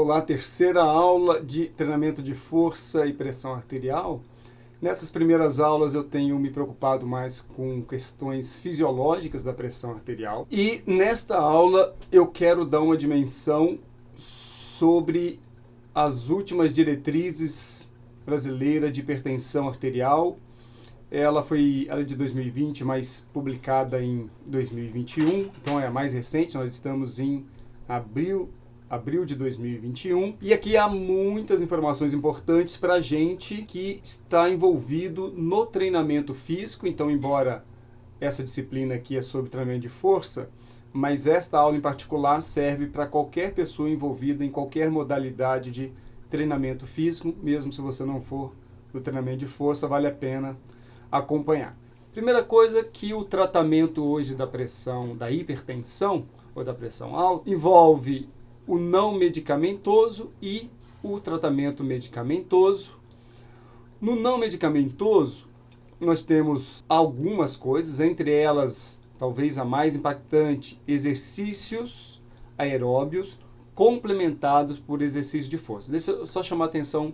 Olá, terceira aula de treinamento de força e pressão arterial. Nessas primeiras aulas eu tenho me preocupado mais com questões fisiológicas da pressão arterial. E nesta aula eu quero dar uma dimensão sobre as últimas diretrizes brasileiras de hipertensão arterial. Ela é de 2020, mas publicada em 2021, então é a mais recente, nós estamos em abril de 2021. E aqui há muitas informações importantes para a gente que está envolvido no treinamento físico. Então, embora essa disciplina aqui é sobre treinamento de força, mas esta aula em particular serve para qualquer pessoa envolvida em qualquer modalidade de treinamento físico, mesmo se você não for do treinamento de força, vale a pena acompanhar. Primeira coisa, que o tratamento hoje da pressão, da hipertensão ou da pressão alta, envolve o não medicamentoso e o tratamento medicamentoso. No não medicamentoso, nós temos algumas coisas, entre elas, talvez a mais impactante, exercícios aeróbios complementados por exercícios de força. Deixa eu só chamar a atenção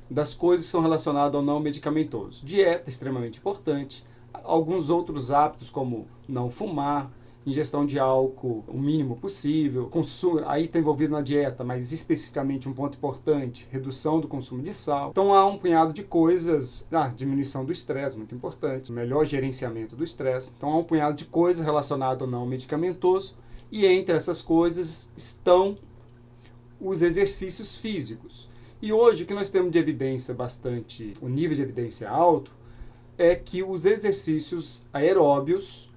das coisas que são relacionadas ao não medicamentoso. Dieta, extremamente importante. Alguns outros hábitos, como não fumar, ingestão de álcool o mínimo possível, consumo, aí está envolvido na dieta, mas especificamente um ponto importante, redução do consumo de sal. Então há um punhado de coisas, diminuição do estresse, muito importante, melhor gerenciamento do estresse. Então há um punhado de coisas relacionadas ao não medicamentoso, e entre essas coisas estão os exercícios físicos. E hoje o que nós temos de evidência o nível de evidência alto, é que os exercícios aeróbios,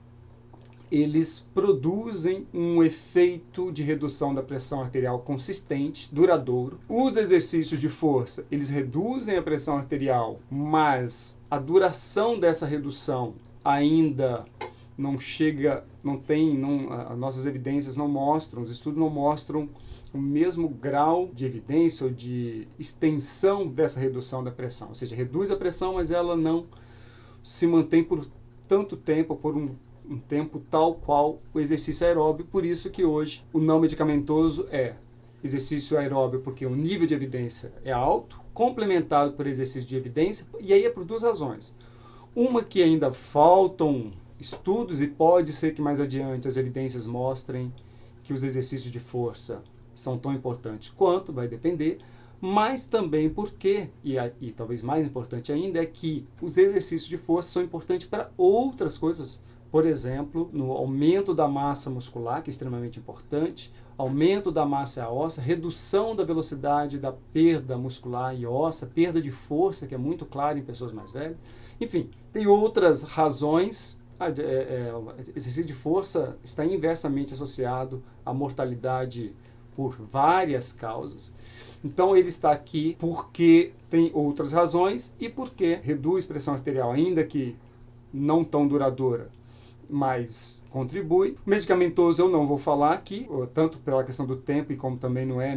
eles produzem um efeito de redução da pressão arterial consistente, duradouro. Os exercícios de força, eles reduzem a pressão arterial, mas a duração dessa redução ainda não chega, nossas evidências não mostram, os estudos não mostram o mesmo grau de evidência ou de extensão dessa redução da pressão. Ou seja, reduz a pressão, mas ela não se mantém por tanto tempo, por um tempo tal qual o exercício aeróbio. Por isso que hoje o não medicamentoso é exercício aeróbio, porque o nível de evidência é alto, complementado por exercício de evidência, e aí é por duas razões. Uma, que ainda faltam estudos e pode ser que mais adiante as evidências mostrem que os exercícios de força são tão importantes quanto, vai depender, mas também porque, e talvez mais importante ainda, é que os exercícios de força são importantes para outras coisas. Por exemplo, no aumento da massa muscular, que é extremamente importante, aumento da massa óssea, redução da velocidade da perda muscular e óssea, perda de força, que é muito claro em pessoas mais velhas. Enfim, tem outras razões. Exercício de força está inversamente associado à mortalidade por várias causas. Então ele está aqui porque tem outras razões e porque reduz pressão arterial, ainda que não tão duradoura, mas contribui. Medicamentoso eu não vou falar aqui, tanto pela questão do tempo e como também não é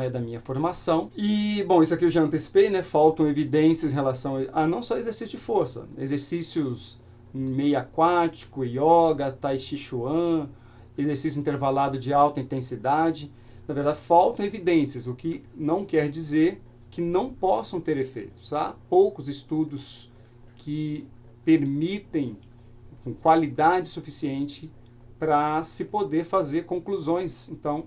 da minha formação. E, bom, isso aqui eu já antecipei, né? Faltam evidências em relação a não só exercício de força, exercícios meio aquático, yoga, tai chi chuan, exercício intervalado de alta intensidade. Na verdade, faltam evidências, o que não quer dizer que não possam ter efeitos. Há poucos estudos que permitem com qualidade suficiente para se poder fazer conclusões. Então,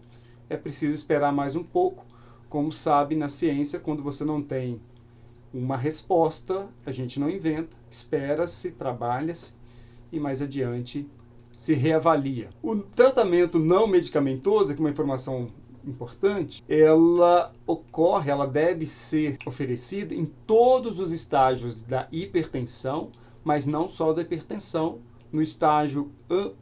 é preciso esperar mais um pouco. Como sabe, na ciência, quando você não tem uma resposta, a gente não inventa, espera-se, trabalha-se e mais adiante se reavalia. O tratamento não medicamentoso, que é uma informação importante, ela deve ser oferecida em todos os estágios da hipertensão, mas não só da hipertensão, no estágio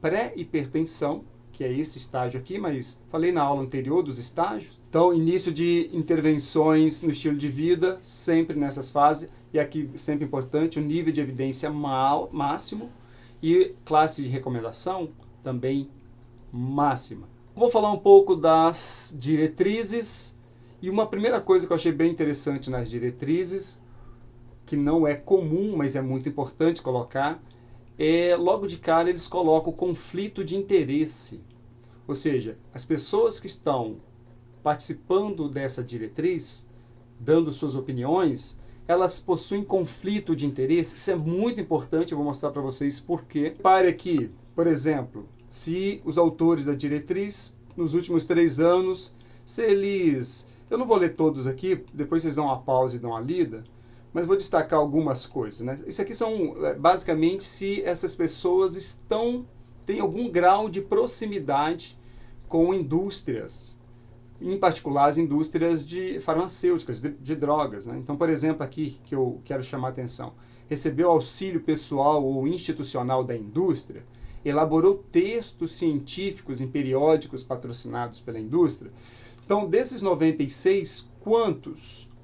pré-hipertensão, que é esse estágio aqui, mas falei na aula anterior dos estágios. Então, início de intervenções no estilo de vida, sempre nessas fases, e aqui sempre importante, o nível de evidência máximo e classe de recomendação também máxima. Vou falar um pouco das diretrizes, e uma primeira coisa que eu achei bem interessante nas diretrizes, que não é comum, mas é muito importante colocar, logo de cara eles colocam o conflito de interesse. Ou seja, as pessoas que estão participando dessa diretriz, dando suas opiniões, elas possuem conflito de interesse. Isso é muito importante, eu vou mostrar para vocês por quê. Repare aqui, por exemplo, se os autores da diretriz, nos últimos 3 anos, se eles... Eu não vou ler todos aqui, depois vocês dão uma pausa e dão uma lida, mas vou destacar algumas coisas, né? Isso aqui são, basicamente, se essas pessoas têm algum grau de proximidade com indústrias, em particular as indústrias farmacêuticas, de drogas, né? Então, por exemplo, aqui que eu quero chamar a atenção, recebeu auxílio pessoal ou institucional da indústria, elaborou textos científicos em periódicos patrocinados pela indústria. Então, desses 96,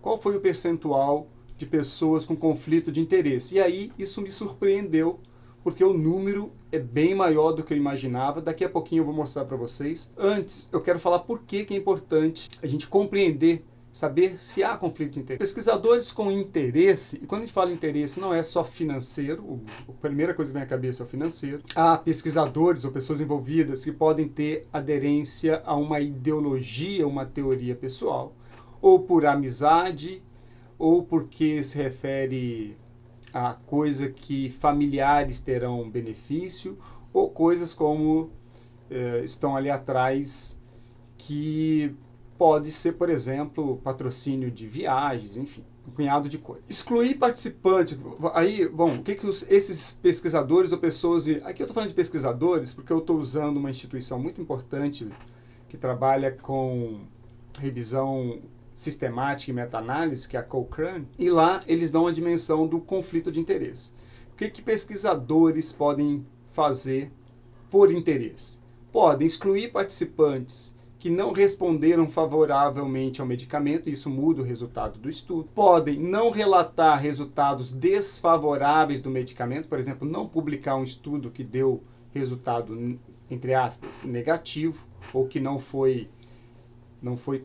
qual foi o percentual de pessoas com conflito de interesse? E aí, isso me surpreendeu, porque o número é bem maior do que eu imaginava. Daqui a pouquinho eu vou mostrar para vocês. Antes, eu quero falar por que é importante a gente compreender, saber se há conflito de interesse. Pesquisadores com interesse, e quando a gente fala interesse, não é só financeiro, a primeira coisa que vem à cabeça é o financeiro. Há pesquisadores ou pessoas envolvidas que podem ter aderência a uma ideologia, uma teoria pessoal, ou por amizade, ou porque se refere a coisa que familiares terão benefício, ou coisas como estão ali atrás, que pode ser, por exemplo, patrocínio de viagens, enfim, um punhado de coisas. Excluir participante. Aí, bom, o que esses pesquisadores ou pessoas... Aqui eu estou falando de pesquisadores porque eu estou usando uma instituição muito importante que trabalha com revisão sistemática e meta-análise, que é a Cochrane, e lá eles dão a dimensão do conflito de interesse. O que pesquisadores podem fazer por interesse? Podem excluir participantes que não responderam favoravelmente ao medicamento, isso muda o resultado do estudo. Podem não relatar resultados desfavoráveis do medicamento, por exemplo, não publicar um estudo que deu resultado, entre aspas, negativo, ou que não foi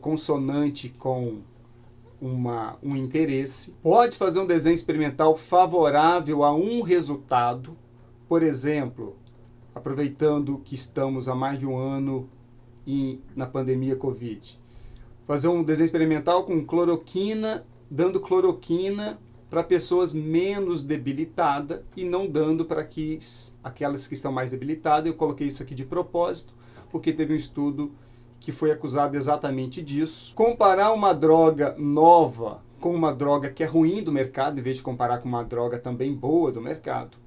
consonante com um interesse. Pode fazer um desenho experimental favorável a um resultado, por exemplo, aproveitando que estamos há mais de um ano na pandemia Covid. Fazer um desenho experimental com cloroquina, dando cloroquina para pessoas menos debilitadas e não dando para aquelas que estão mais debilitadas. Eu coloquei isso aqui de propósito, porque teve um estudo que foi acusado exatamente disso. Comparar uma droga nova com uma droga que é ruim do mercado, em vez de comparar com uma droga também boa do mercado.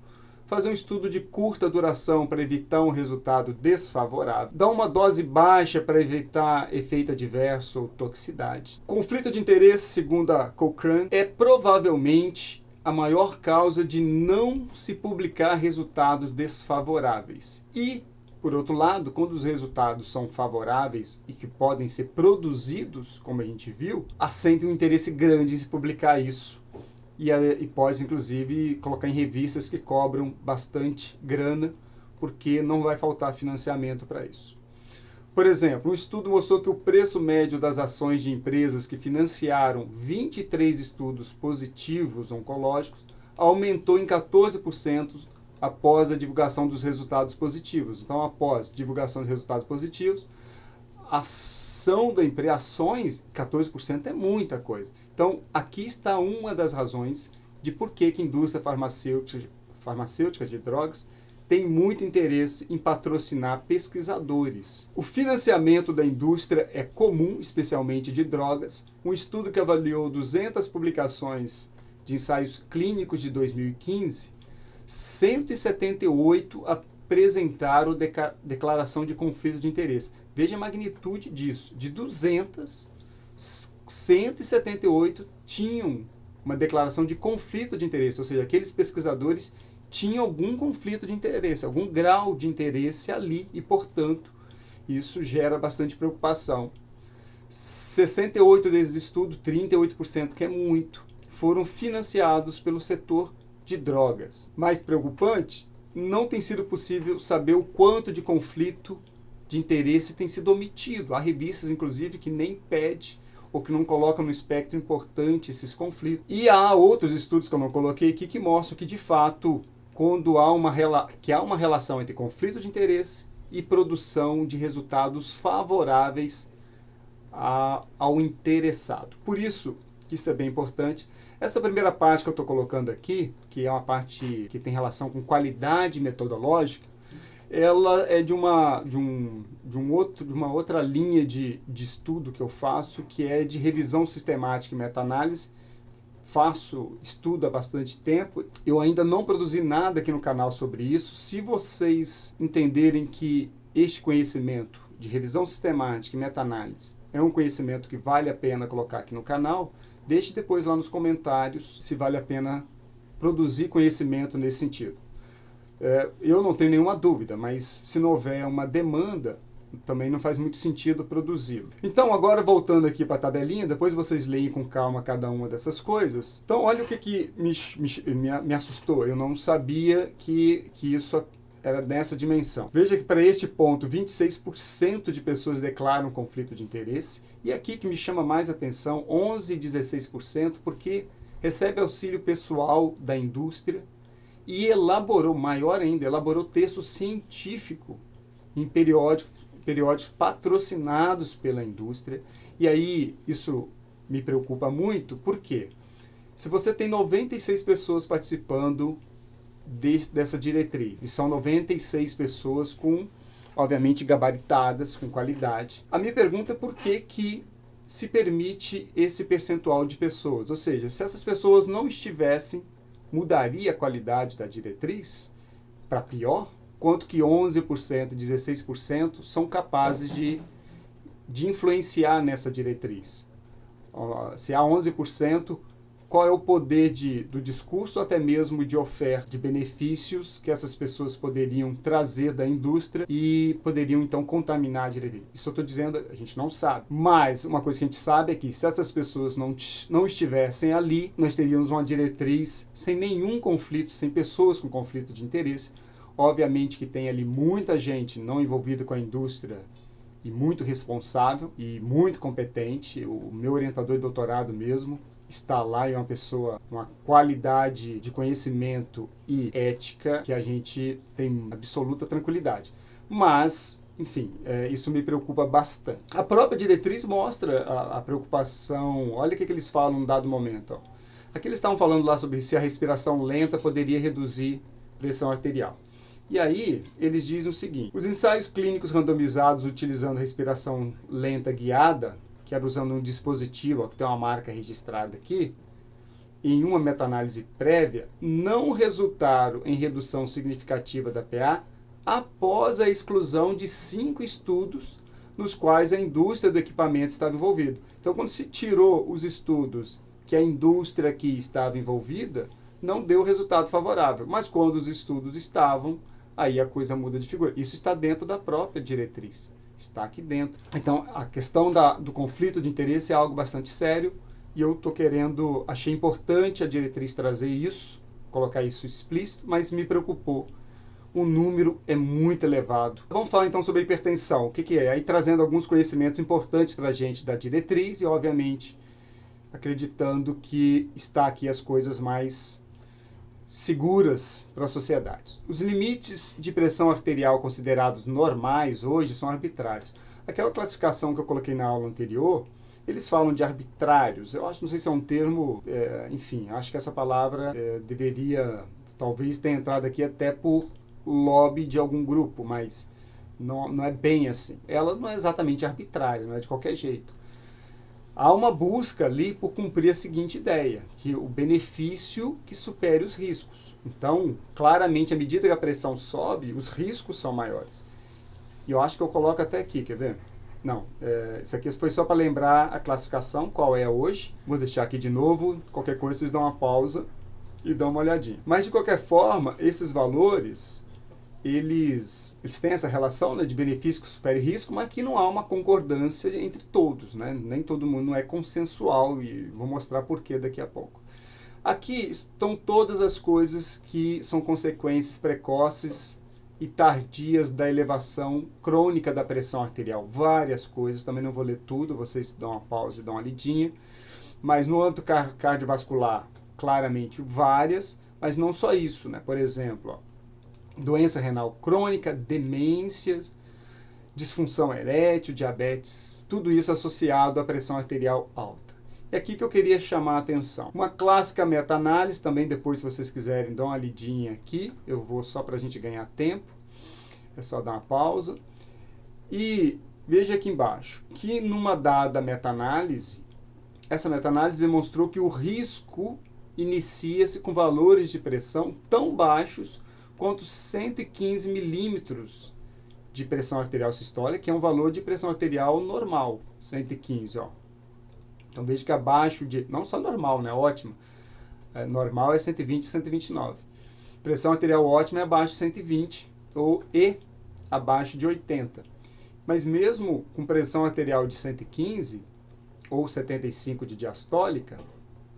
Fazer um estudo de curta duração para evitar um resultado desfavorável. Dar uma dose baixa para evitar efeito adverso ou toxicidade. Conflito de interesse, segundo a Cochrane, é provavelmente a maior causa de não se publicar resultados desfavoráveis. E, por outro lado, quando os resultados são favoráveis e que podem ser produzidos, como a gente viu, há sempre um interesse grande em se publicar isso. E pode, inclusive, colocar em revistas que cobram bastante grana, porque não vai faltar financiamento para isso. Por exemplo, um estudo mostrou que o preço médio das ações de empresas que financiaram 23 estudos positivos oncológicos aumentou em 14% após a divulgação dos resultados positivos. Então, após divulgação de resultados positivos, a ação da empresa, ações, 14% é muita coisa. Então, aqui está uma das razões de por que a indústria farmacêutica de drogas tem muito interesse em patrocinar pesquisadores. O financiamento da indústria é comum, especialmente de drogas. Um estudo que avaliou 200 publicações de ensaios clínicos de 2015, 178 apresentaram declaração de conflito de interesse. Veja a magnitude disso. De 200, 178 tinham uma declaração de conflito de interesse, ou seja, aqueles pesquisadores tinham algum conflito de interesse, algum grau de interesse ali e, portanto, isso gera bastante preocupação. 68 desses estudos, 38%, que é muito, foram financiados pelo setor de drogas. Mais preocupante, não tem sido possível saber o quanto de conflito de interesse tem sido omitido. Há revistas, inclusive, que nem pedem ou que não colocam no espectro importante esses conflitos. E há outros estudos que eu não coloquei aqui que mostram que, de fato, quando há uma relação entre conflito de interesse e produção de resultados favoráveis ao interessado. Por isso que isso é bem importante. Essa primeira parte que eu estou colocando aqui, que é uma parte que tem relação com qualidade metodológica, ela é de uma outra linha de estudo que eu faço, que é de revisão sistemática e meta-análise. Estudo há bastante tempo. Eu ainda não produzi nada aqui no canal sobre isso. Se vocês entenderem que este conhecimento de revisão sistemática e meta-análise é um conhecimento que vale a pena colocar aqui no canal, deixe depois lá nos comentários se vale a pena produzir conhecimento nesse sentido. Eu não tenho nenhuma dúvida, mas se não houver uma demanda, também não faz muito sentido produzi-lo. Então, agora voltando aqui para a tabelinha, depois vocês leem com calma cada uma dessas coisas. Então, olha o que me assustou. Eu não sabia que isso era nessa dimensão. Veja que para este ponto, 26% de pessoas declaram conflito de interesse. E aqui que me chama mais atenção, 11 e 16%, porque recebe auxílio pessoal da indústria e maior ainda, elaborou texto científico em periódicos patrocinados pela indústria. E aí isso me preocupa muito, porque se você tem 96 pessoas participando dessa diretriz, e são 96 pessoas com, obviamente, gabaritadas, com qualidade, a minha pergunta é por que se permite esse percentual de pessoas? Ou seja, se essas pessoas não estivessem, mudaria a qualidade da diretriz para pior? Quanto que 11% e 16% são capazes de influenciar nessa diretriz? Se há 11%, qual é o poder do discurso, até mesmo de oferta, de benefícios que essas pessoas poderiam trazer da indústria e poderiam então contaminar a diretriz? Isso eu estou dizendo, a gente não sabe. Mas uma coisa que a gente sabe é que se essas pessoas não estivessem ali, nós teríamos uma diretriz sem nenhum conflito, sem pessoas com conflito de interesse. Obviamente que tem ali muita gente não envolvida com a indústria e muito responsável e muito competente. O meu orientador de doutorado mesmo está lá e é uma pessoa, uma qualidade de conhecimento e ética que a gente tem absoluta tranquilidade. Mas, enfim, isso me preocupa bastante. A própria diretriz mostra a preocupação. Olha o que eles falam num dado momento. Aqui eles estavam falando lá sobre se a respiração lenta poderia reduzir pressão arterial. E aí, eles dizem o seguinte: os ensaios clínicos randomizados utilizando respiração lenta guiada, que era usando um dispositivo, que tem uma marca registrada aqui, em uma meta-análise prévia, não resultaram em redução significativa da PA após a exclusão de 5 estudos nos quais a indústria do equipamento estava envolvida. Então, quando se tirou os estudos que a indústria aqui estava envolvida, não deu resultado favorável. Mas quando os estudos estavam, aí a coisa muda de figura. Isso está dentro da própria diretriz. Está aqui dentro. Então, a questão do conflito de interesse é algo bastante sério e eu achei importante a diretriz trazer isso, colocar isso explícito, mas me preocupou. O número é muito elevado. Vamos falar então sobre a hipertensão. O que é? Aí trazendo alguns conhecimentos importantes para a gente da diretriz e, obviamente, acreditando que está aqui as coisas mais seguras para a sociedade. Os limites de pressão arterial considerados normais hoje são arbitrários. Aquela classificação que eu coloquei na aula anterior, eles falam de arbitrários. Eu acho, não sei se é um termo, enfim, acho que essa palavra deveria, talvez tenha entrado aqui até por lobby de algum grupo, mas não é bem assim. Ela não é exatamente arbitrária, não é de qualquer jeito. Há uma busca ali por cumprir a seguinte ideia, que o benefício que supere os riscos. Então, claramente, à medida que a pressão sobe, os riscos são maiores. E eu acho que eu coloco até aqui, quer ver? Não, isso aqui foi só para lembrar a classificação, qual é hoje. Vou deixar aqui de novo, qualquer coisa vocês dão uma pausa e dão uma olhadinha. Mas, de qualquer forma, esses valores, eles têm essa relação, né, de benefício que supere risco, mas que não há uma concordância entre todos, né? Nem todo mundo não é consensual, e vou mostrar por que daqui a pouco. Aqui estão todas as coisas que são consequências precoces e tardias da elevação crônica da pressão arterial. Várias coisas, também não vou ler tudo, vocês dão uma pausa e dão uma lidinha. Mas no âmbito cardiovascular, claramente várias, mas não só isso, né? Por exemplo, doença renal crônica, demências, disfunção erétil, diabetes, tudo isso associado à pressão arterial alta. É aqui que eu queria chamar a atenção. Uma clássica meta-análise, também depois, se vocês quiserem, dão uma lidinha aqui, eu vou só para a gente ganhar tempo, é só dar uma pausa. E veja aqui embaixo, que numa dada meta-análise, essa meta-análise demonstrou que o risco inicia-se com valores de pressão tão baixos quanto 115 milímetros de pressão arterial sistólica, que é um valor de pressão arterial normal, 115, ó. Então veja que abaixo de, não só normal, né, ótimo, normal é 120, 129. Pressão arterial ótima é abaixo de 120 e abaixo de 80. Mas mesmo com pressão arterial de 115 ou 75 de diastólica,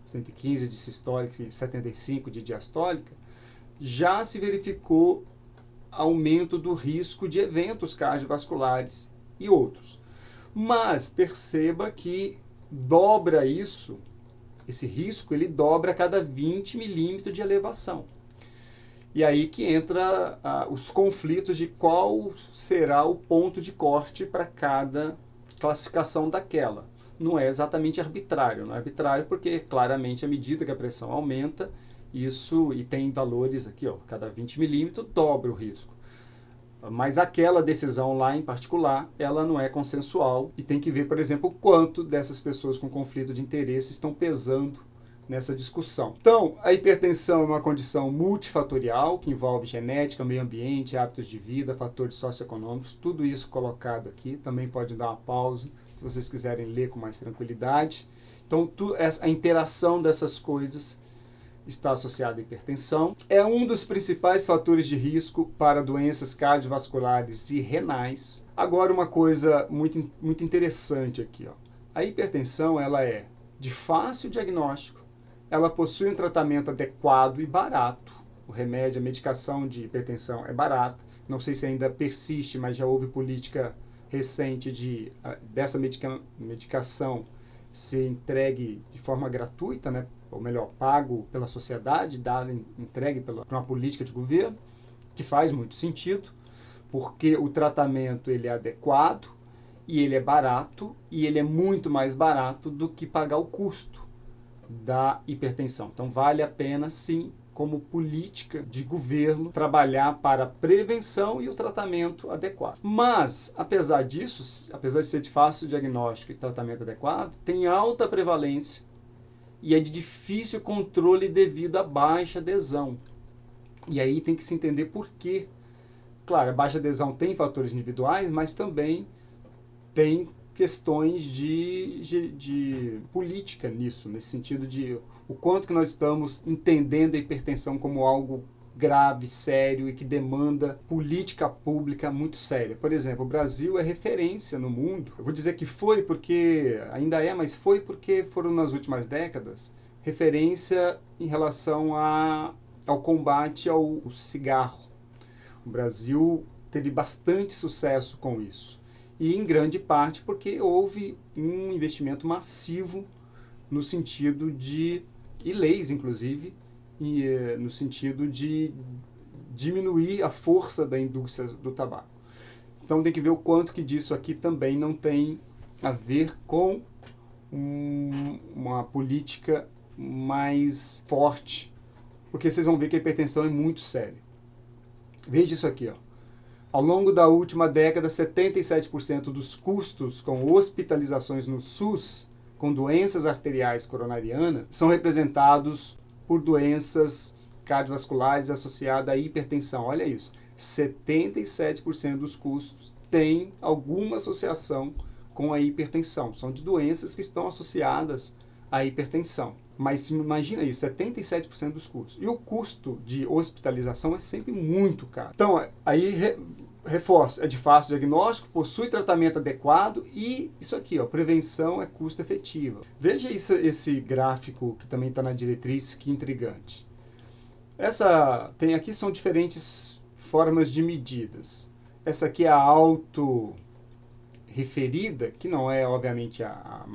115 de sistólica e 75 de diastólica, já se verificou aumento do risco de eventos cardiovasculares e outros. Mas perceba que dobra isso, esse risco, ele dobra a cada 20 milímetros de elevação. E aí que entra os conflitos de qual será o ponto de corte para cada classificação daquela. Não é exatamente arbitrário, não é arbitrário porque claramente à medida que a pressão aumenta, isso, e tem valores aqui, ó, cada 20 milímetros dobra o risco. Mas aquela decisão lá em particular, ela não é consensual e tem que ver, por exemplo, o quanto dessas pessoas com conflito de interesse estão pesando nessa discussão. Então, a hipertensão é uma condição multifatorial que envolve genética, meio ambiente, hábitos de vida, fatores socioeconômicos, tudo isso colocado aqui. Também pode dar uma pausa se vocês quiserem ler com mais tranquilidade. Então, a interação dessas coisas está associada à hipertensão. É um dos principais fatores de risco para doenças cardiovasculares e renais. Agora, uma coisa muito interessante aqui, ó. A hipertensão, ela é de fácil diagnóstico, ela possui um tratamento adequado e barato. O remédio, a medicação de hipertensão é barata. Não sei se ainda persiste, mas já houve política recente dessa medicação ser entregue de forma gratuita, né? Ou melhor, pago pela sociedade, entregue por uma política de governo, que faz muito sentido, porque o tratamento ele é adequado, e ele é barato, e ele é muito mais barato do que pagar o custo da hipertensão. Então vale a pena, sim, como política de governo, trabalhar para a prevenção e o tratamento adequado. Mas, apesar disso, apesar de ser de fácil diagnóstico e tratamento adequado, tem alta prevalência e é de difícil controle devido à baixa adesão. E aí tem que se entender por quê. Claro, a baixa adesão tem fatores individuais, mas também tem questões de política nisso, nesse sentido de o quanto que nós estamos entendendo a hipertensão como algo grave, sério e que demanda política pública muito séria. Por exemplo, o Brasil é referência no mundo. Eu vou dizer que foi porque, ainda é, mas foi porque foram nas últimas décadas, referência em relação ao combate ao cigarro. O Brasil teve bastante sucesso com isso. E em grande parte porque houve um investimento massivo no sentido de, e leis inclusive, no sentido de diminuir a força da indústria do tabaco. Então tem que ver o quanto que disso aqui também não tem a ver com uma política mais forte, porque vocês vão ver que a hipertensão é muito séria. Veja isso aqui, ó. Ao longo da última década, 77% dos custos com hospitalizações no SUS com doenças arteriais coronarianas são representados por doenças cardiovasculares associadas à hipertensão. Olha isso, 77% dos custos têm alguma associação com a hipertensão. São de doenças que estão associadas à hipertensão. Mas imagina isso, 77% dos custos. E o custo de hospitalização é sempre muito caro. Então, aí reforço, é de fácil diagnóstico, possui tratamento adequado e isso aqui, ó, prevenção é custo efetivo. Veja isso, esse gráfico que também está na diretriz, que intrigante. Tem aqui são diferentes formas de medidas. Essa aqui é a autorreferida, que não é, obviamente, a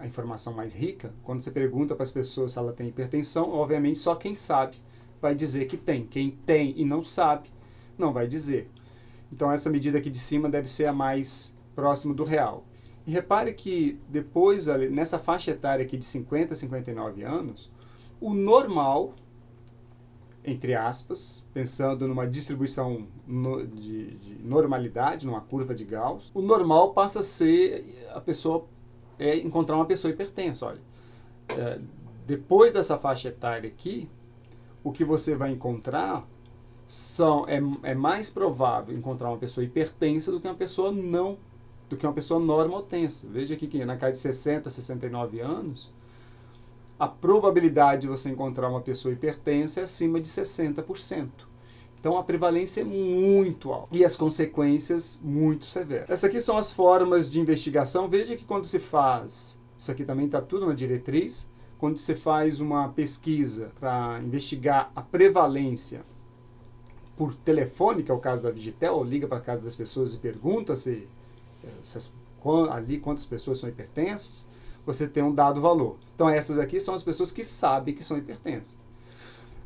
informação mais rica. Quando você pergunta para as pessoas se ela tem hipertensão, obviamente só quem sabe vai dizer que tem. Quem tem e não sabe, não vai dizer. Então essa medida aqui de cima deve ser a mais próximo do real. E repare que depois, nessa faixa etária aqui de 50 a 59 anos, o normal, entre aspas, pensando numa distribuição de normalidade, numa curva de Gauss, o normal passa a ser encontrar uma pessoa hipertensa. Olha, depois dessa faixa etária aqui, o que você vai encontrar é mais provável encontrar uma pessoa hipertensa do que uma pessoa normotensa. Veja aqui que na casa de 60 a 69 anos, a probabilidade de você encontrar uma pessoa hipertensa é acima de 60%. Então a prevalência é muito alta e as consequências muito severas. Essas aqui são as formas de investigação. Veja que quando se faz, isso aqui também está tudo na diretriz, quando se faz uma pesquisa para investigar a prevalência por telefone, que é o caso da Vigitel, liga para a casa das pessoas e pergunta ali quantas pessoas são hipertensas, você tem um dado valor. Então essas aqui são as pessoas que sabem que são hipertensas.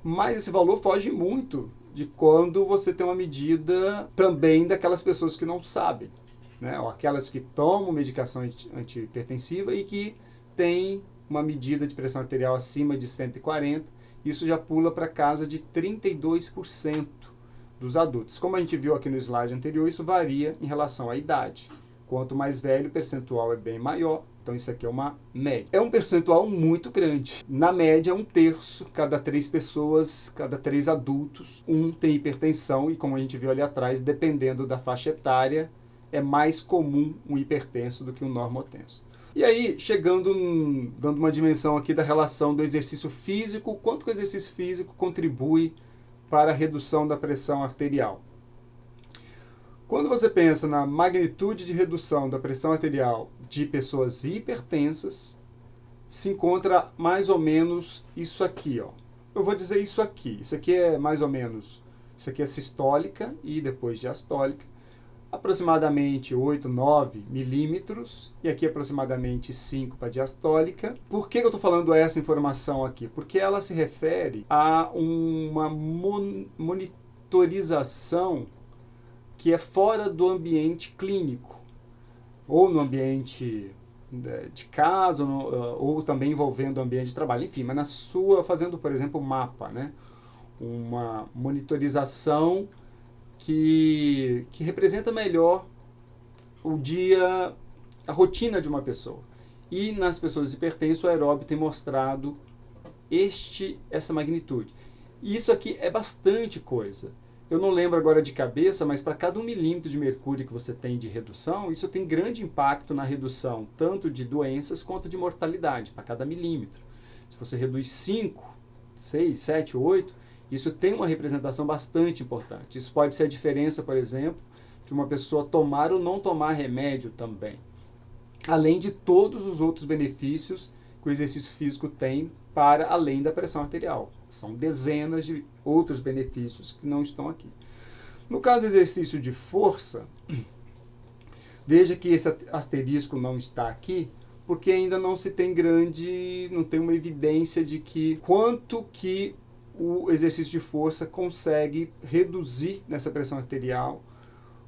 Mas esse valor foge muito de quando você tem uma medida também daquelas pessoas que não sabem, né? Ou aquelas que tomam medicação antihipertensiva e que têm uma medida de pressão arterial acima de 140, isso já pula para casa de 32% dos adultos. Como a gente viu aqui no slide anterior, isso varia em relação à idade. Quanto mais velho, o percentual é bem maior. Então isso aqui é uma média. É um percentual muito grande. Na média, 1/3, cada 3 pessoas, cada 3 adultos, um tem hipertensão. E como a gente viu ali atrás, dependendo da faixa etária, é mais comum um hipertenso do que um normotenso. E aí, dando uma dimensão aqui da relação do exercício físico, quanto que o exercício físico contribui para a redução da pressão arterial. Quando você pensa na magnitude de redução da pressão arterial de pessoas hipertensas, se encontra mais ou menos isso aqui, ó. Eu vou dizer isso aqui. Isso aqui é mais ou menos, isso aqui é sistólica e depois diastólica. Aproximadamente 8, 9 milímetros, e aqui aproximadamente 5 para diastólica. Por que eu estou falando essa informação aqui? Porque ela se refere a uma monitorização que é fora do ambiente clínico, ou no ambiente de casa, ou também envolvendo o ambiente de trabalho, enfim, mas fazendo, por exemplo, mapa, né? Uma monitorização que representa melhor o dia, a rotina de uma pessoa. E nas pessoas hipertensas, o aeróbio tem mostrado essa magnitude. E isso aqui é bastante coisa. Eu não lembro agora de cabeça, mas para cada 1 milímetro de mercúrio que você tem de redução, isso tem grande impacto na redução, tanto de doenças quanto de mortalidade, para cada milímetro. Se você reduz 5, 6, 7, 8, isso tem uma representação bastante importante. Isso pode ser a diferença, por exemplo, de uma pessoa tomar ou não tomar remédio também. Além de todos os outros benefícios que o exercício físico tem para além da pressão arterial. São dezenas de outros benefícios que não estão aqui. No caso do exercício de força, veja que esse asterisco não está aqui, porque ainda não se tem não tem uma evidência de quanto que o exercício de força consegue reduzir nessa pressão arterial,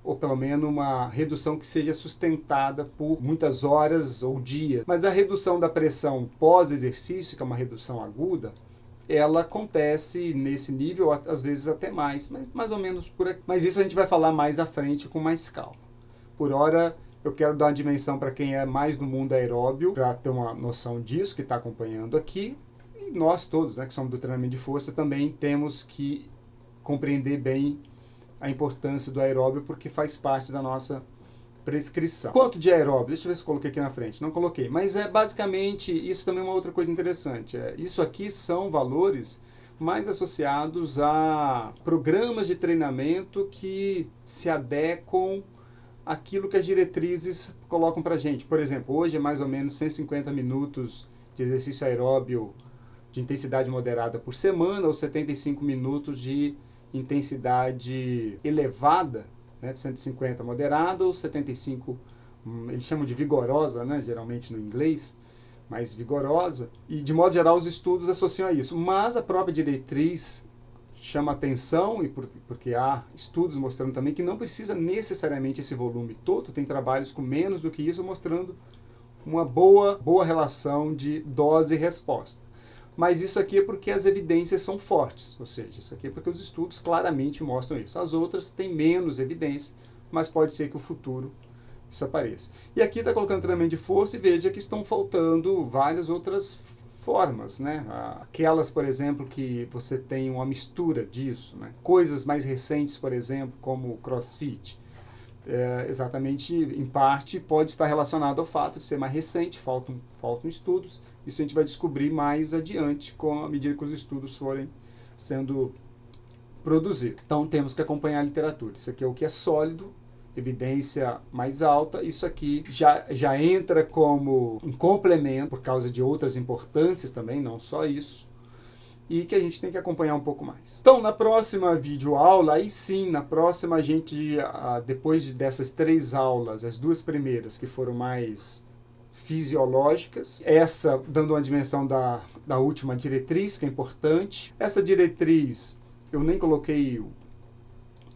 ou pelo menos uma redução que seja sustentada por muitas horas ou dias. Mas a redução da pressão pós-exercício, que é uma redução aguda, ela acontece nesse nível, às vezes até mais, mas mais ou menos por aqui. Mas isso a gente vai falar mais à frente com mais calma. Por hora, eu quero dar uma dimensão para quem é mais do mundo aeróbio, para ter uma noção disso, que está acompanhando aqui. E nós todos, né, que somos do treinamento de força, também temos que compreender bem a importância do aeróbio, porque faz parte da nossa prescrição. Quanto de aeróbio? Deixa eu ver se eu coloquei aqui na frente. Não coloquei. Mas basicamente, isso também é uma outra coisa interessante. Isso aqui são valores mais associados a programas de treinamento que se adequam àquilo que as diretrizes colocam para a gente. Por exemplo, hoje é mais ou menos 150 minutos de exercício aeróbio de intensidade moderada por semana, ou 75 minutos de intensidade elevada, né, de 150 moderada, ou 75, eles chamam de vigorosa, né, geralmente no inglês, mais vigorosa, e de modo geral os estudos associam a isso. Mas a própria diretriz chama atenção, e porque há estudos mostrando também que não precisa necessariamente esse volume todo, tem trabalhos com menos do que isso, mostrando uma boa relação de dose e resposta. Mas isso aqui é porque as evidências são fortes, ou seja, isso aqui é porque os estudos claramente mostram isso. As outras têm menos evidência, mas pode ser que o futuro isso apareça. E aqui está colocando treinamento de força e veja que estão faltando várias outras formas, né? Aquelas, por exemplo, que você tem uma mistura disso, né? Coisas mais recentes, por exemplo, como o CrossFit. Exatamente, em parte, pode estar relacionado ao fato de ser mais recente, faltam estudos. Isso a gente vai descobrir mais adiante, à medida que os estudos forem sendo produzidos. Então, temos que acompanhar a literatura. Isso aqui é o que é sólido, evidência mais alta. Isso aqui já entra como um complemento, por causa de outras importâncias também, não só isso, e que a gente tem que acompanhar um pouco mais. Então, na próxima videoaula, aí sim, na próxima a gente, depois dessas 3 aulas, as 2 primeiras que foram mais fisiológicas, essa dando uma dimensão da última diretriz, que é importante. Essa diretriz, eu nem coloquei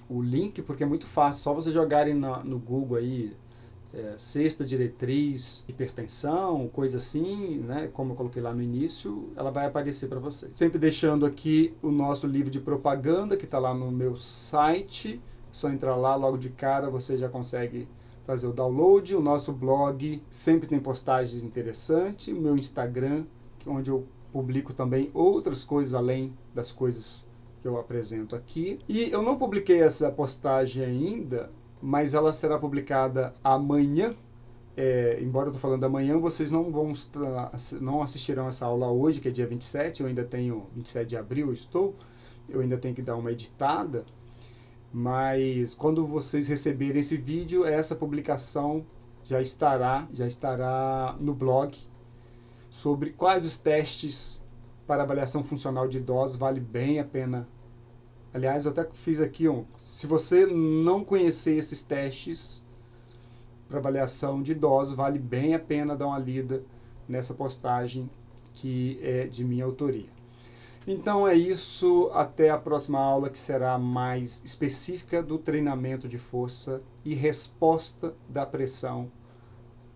o link, porque é muito fácil, só vocês jogarem no Google aí, sexta diretriz, hipertensão, coisa assim, né? Como eu coloquei lá no início, ela vai aparecer para vocês. Sempre deixando aqui o nosso livro de propaganda, que está lá no meu site. É só entrar lá, logo de cara você já consegue fazer o download. O nosso blog sempre tem postagens interessantes. O meu Instagram, onde eu publico também outras coisas além das coisas que eu apresento aqui. E eu não publiquei essa postagem ainda, mas ela será publicada amanhã. Embora eu estou falando amanhã, vocês não assistirão essa aula hoje, que é dia 27, eu ainda tenho, 27 de abril eu ainda tenho que dar uma editada, mas quando vocês receberem esse vídeo, essa publicação já estará no blog, sobre quais os testes para avaliação funcional de idosos vale bem a pena. Aliás, eu até fiz aqui se você não conhecer esses testes para avaliação de idosos, vale bem a pena dar uma lida nessa postagem que é de minha autoria. Então é isso, até a próxima aula, que será mais específica do treinamento de força e resposta da pressão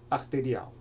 arterial.